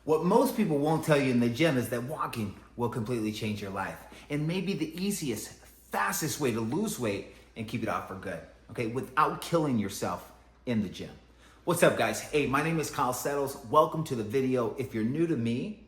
What most people won't tell you in the gym is that walking will completely change your life and maybe the easiest, fastest way to lose weight and keep it off for good, okay, without killing yourself in the gym. What's up, guys? Hey, my name is Kyle Settles. Welcome to the video. If you're new to me,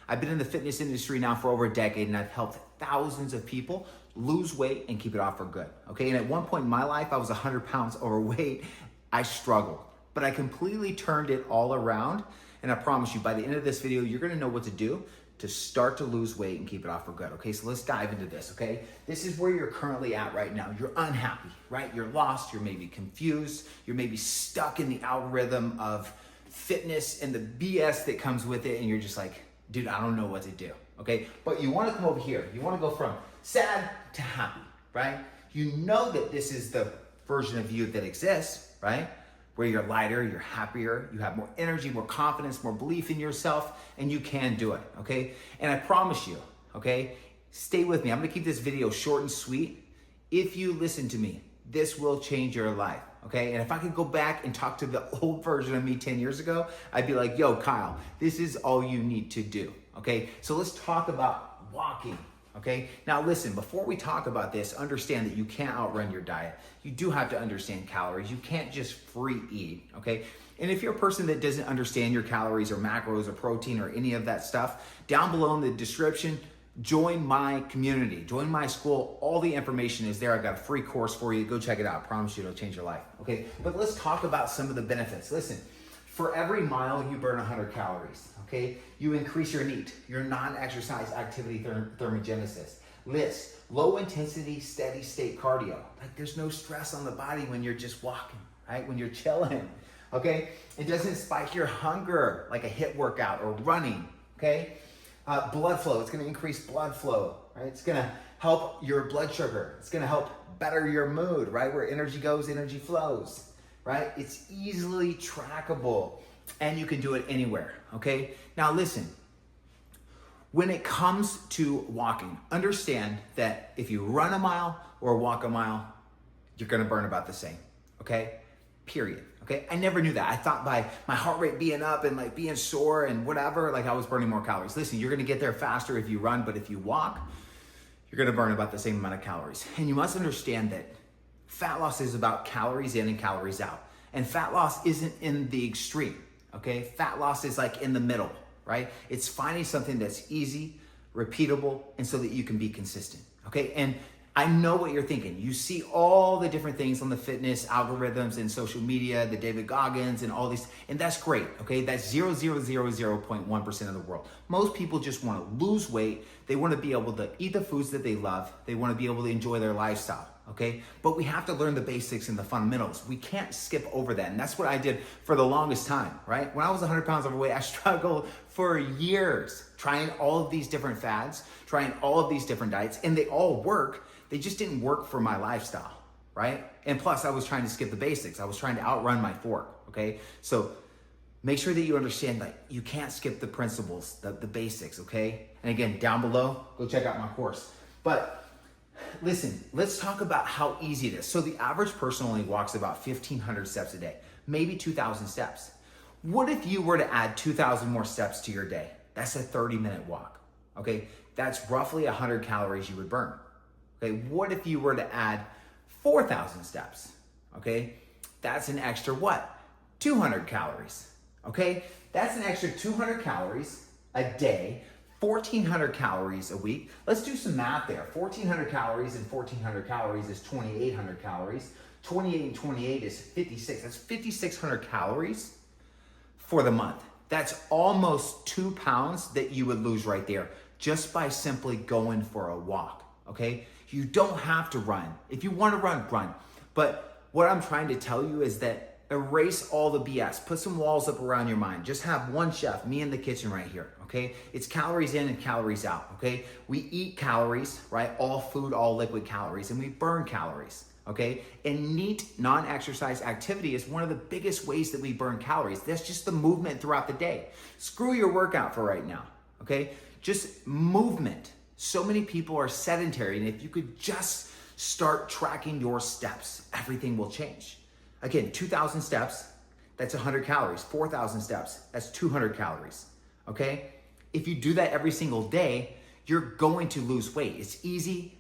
I've been in the fitness industry now for over a decade and I've helped thousands of people lose weight and keep it off for good, okay? And at one point in my life, I was 100 pounds overweight. I struggled, but I completely turned it all around. And I promise you, by the end of this video, you're gonna know what to do to start to lose weight and keep it off for good, okay? So let's dive into this, okay? This is where you're currently at right now. You're unhappy, right? You're lost, you're maybe confused, you're maybe stuck in the algorithm of fitness and the BS that comes with it, and you're just like, dude, I don't know what to do, okay? But you wanna come over here. You wanna go from sad to happy, right? You know that this is the version of you that exists, right? Where you're lighter, you're happier, you have more energy, more confidence, more belief in yourself, and you can do it, okay? And I promise you, okay, stay with me. I'm gonna keep this video short and sweet. If you listen to me, this will change your life, okay? And if I could go back and talk to the old version of me 10 years ago, I'd be like, yo, Kyle, this is all you need to do, okay? So let's talk about walking. Okay, now listen, before we talk about this, understand that you can't outrun your diet. You do have to understand calories. You can't just free eat, okay? And if you're a person that doesn't understand your calories or macros or protein or any of that stuff, down below in the description, join my community, join my school. All the information is there. I've got a free course for you. Go check it out. I promise you it'll change your life, okay? But let's talk about some of the benefits. Listen, for every mile, you burn 100 calories, okay? You increase your NEAT, your non-exercise activity thermogenesis. LIST, low intensity, steady state cardio. Like there's no stress on the body when you're just walking, right? When you're chilling, okay? It doesn't spike your hunger like a HIIT workout or running, okay? Blood flow, it's gonna increase blood flow, right? It's gonna help your blood sugar. It's gonna help better your mood, right? Where energy goes, energy flows. Right? It's easily trackable and you can do it anywhere, okay? Now listen, when it comes to walking, understand that if you run a mile or walk a mile, you're gonna burn about the same, okay? Period, okay? I never knew that. I thought by my heart rate being up and like being sore and whatever, like I was burning more calories. Listen, you're gonna get there faster if you run, but if you walk, you're gonna burn about the same amount of calories. And you must understand that fat loss is about calories in and calories out. And fat loss isn't in the extreme, okay? Fat loss is like in the middle, right? It's finding something that's easy, repeatable, and so that you can be consistent, okay? And I know what you're thinking. You see all the different things on the fitness algorithms and social media, the David Goggins and all these, and that's great, okay? That's 0.1% of the world. Most people just wanna lose weight. They wanna be able to eat the foods that they love. They wanna be able to enjoy their lifestyle, okay? But we have to learn the basics and the fundamentals. We can't skip over that. And that's what I did for the longest time, right? When I was 100 pounds overweight, I struggled for years trying all of these different fads, trying all of these different diets, and they all work. They just didn't work for my lifestyle, right? And plus I was trying to skip the basics. I was trying to outrun my fork, okay? So make sure that you understand that you can't skip the principles, the basics, okay? And again, down below, go check out my course. But listen, let's talk about how easy it is. So the average person only walks about 1,500 steps a day, maybe 2,000 steps. What if you were to add 2,000 more steps to your day? That's a 30-minute walk, okay? That's roughly 100 calories you would burn. Okay, what if you were to add 4,000 steps? Okay, that's an extra what? 200 calories. Okay, that's an extra 200 calories a day, 1,400 calories a week. Let's do some math there. 1,400 calories and 1,400 calories is 2,800 calories. 28 and 28 is 56. That's 5,600 calories for the month. That's almost 2 pounds that you would lose right there just by simply going for a walk, okay? You don't have to run. If you want to run, run. But what I'm trying to tell you is that erase all the BS. Put some walls up around your mind. Just have one chef, me in the kitchen right here, okay? It's calories in and calories out, okay? We eat calories, right? All food, all liquid calories, and we burn calories, okay? And NEAT, non-exercise activity, is one of the biggest ways that we burn calories. That's just the movement throughout the day. Screw your workout for right now, okay? Just movement. So many people are sedentary, and if you could just start tracking your steps, everything will change. Again, 2,000 steps, that's 100 calories. 4,000 steps, that's 200 calories. okay? If you do that every single day, you're going to lose weight. It's easy,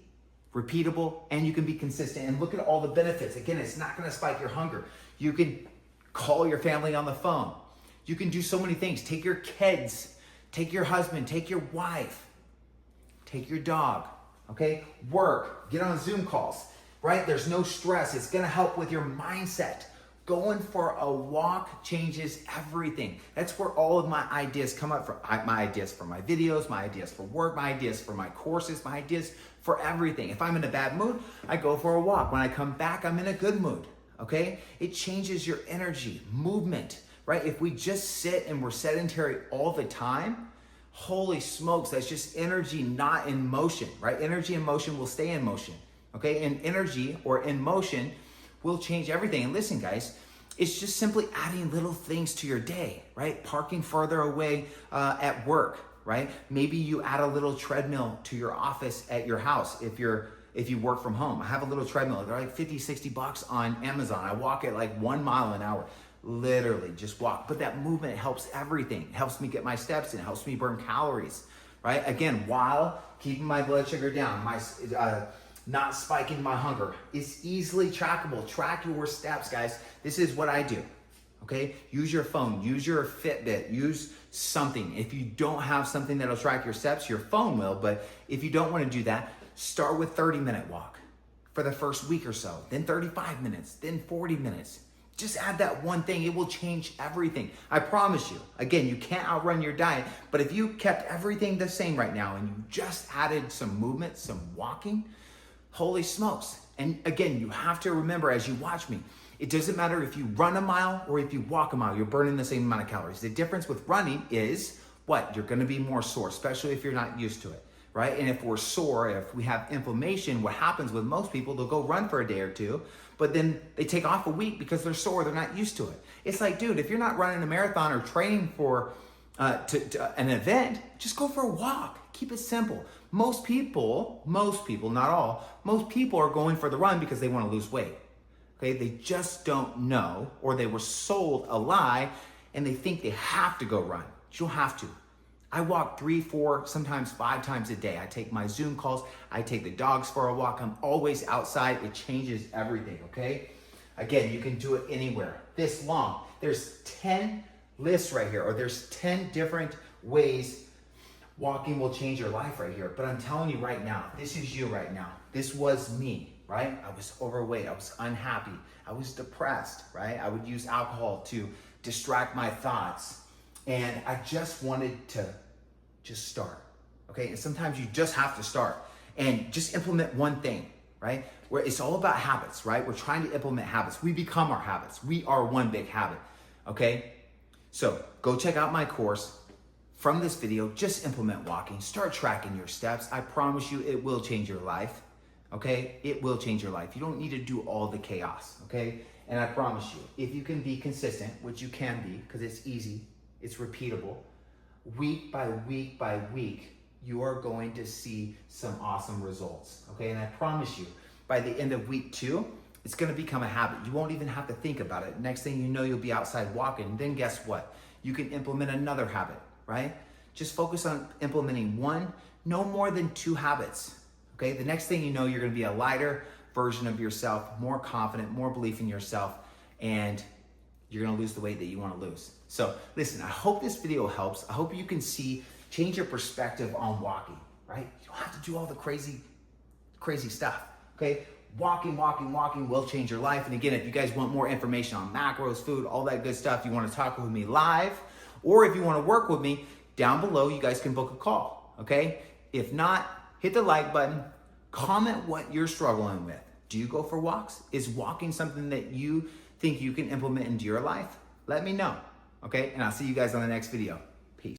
repeatable, and you can be consistent. And look at all the benefits. Again, it's not gonna spike your hunger. You can call your family on the phone. You can do so many things. Take your kids, take your husband, take your wife, take your dog, okay? Work, get on Zoom calls, right? There's no stress. It's gonna help with your mindset. Going for a walk changes everything. That's where all of my ideas come up from. My ideas for my videos, my ideas for work, my ideas for my courses, my ideas for everything. If I'm in a bad mood, I go for a walk. When I come back, I'm in a good mood, okay? It changes your energy, movement, right? If we just sit and we're sedentary all the time, holy smokes, that's just energy not in motion, right? Energy in motion will stay in motion, okay? And energy or in motion will change everything. And listen, guys, it's just simply adding little things to your day, right? Parking further away at work, right? Maybe you add a little treadmill to your office at your house if you work from home. I have a little treadmill. They're like 50, 60 bucks on Amazon. I walk at like 1 mile an hour. Literally just walk. But that movement helps everything. It helps me get my steps in. It helps me burn calories, right? Again, while keeping my blood sugar down, not spiking my hunger. It's easily trackable. Track your steps, guys. This is what I do, okay? Use your phone, use your Fitbit, use something. If you don't have something that'll track your steps, your phone will, but if you don't want to do that, start with 30-minute walk for the first week or so, then 35 minutes, then 40 minutes. Just add that one thing. It will change everything. I promise you. Again, you can't outrun your diet, but if you kept everything the same right now and you just added some movement, some walking, holy smokes. And again, you have to remember as you watch me, it doesn't matter if you run a mile or if you walk a mile, you're burning the same amount of calories. The difference with running is what? You're gonna be more sore, especially if you're not used to it, right? And if we're sore, if we have inflammation, what happens with most people, they'll go run for a day or two, but then they take off a week because they're sore, they're not used to it. It's like, dude, if you're not running a marathon or training for an event, just go for a walk. Keep it simple. Most people, not all, most people are going for the run because they want to lose weight. Okay, they just don't know, or they were sold a lie and they think they have to go run. You don't have to. I walk 3, 4, sometimes 5 times a day. I take my Zoom calls. I take the dogs for a walk. I'm always outside. It changes everything, okay? Again, you can do it anywhere. This long. There's 10 lists right here, or there's 10 different ways walking will change your life right here. But I'm telling you right now, this is you right now. This was me, right? I was overweight. I was unhappy. I was depressed, right? I would use alcohol to distract my thoughts. And I just wanted to just start, okay? And sometimes you just have to start and just implement one thing, right? Where it's all about habits, right? We're trying to implement habits. We become our habits. We are one big habit, okay? So go check out my course. From this video, just implement walking. Start tracking your steps. I promise you it will change your life, okay? It will change your life. You don't need to do all the chaos, okay? And I promise you, if you can be consistent, which you can be because it's easy, it's repeatable, week by week by week, you are going to see some awesome results, okay? And I promise you, by the end of week 2, it's gonna become a habit. You won't even have to think about it. Next thing you know, you'll be outside walking. Then guess what? You can implement another habit, right? Just focus on implementing one, no more than 2 habits, okay? The next thing you know, you're gonna be a lighter version of yourself, more confident, more belief in yourself, and you're gonna lose the weight that you wanna lose. So listen, I hope this video helps. I hope you can change your perspective on walking, right? You don't have to do all the crazy stuff, okay? Walking will change your life. And again, if you guys want more information on macros, food, all that good stuff, you wanna talk with me live, or if you wanna work with me, down below, you guys can book a call, okay? If not, hit the like button, comment what you're struggling with. Do you go for walks? Is walking something that you think you can implement into your life? Let me know, okay? And I'll see you guys on the next video.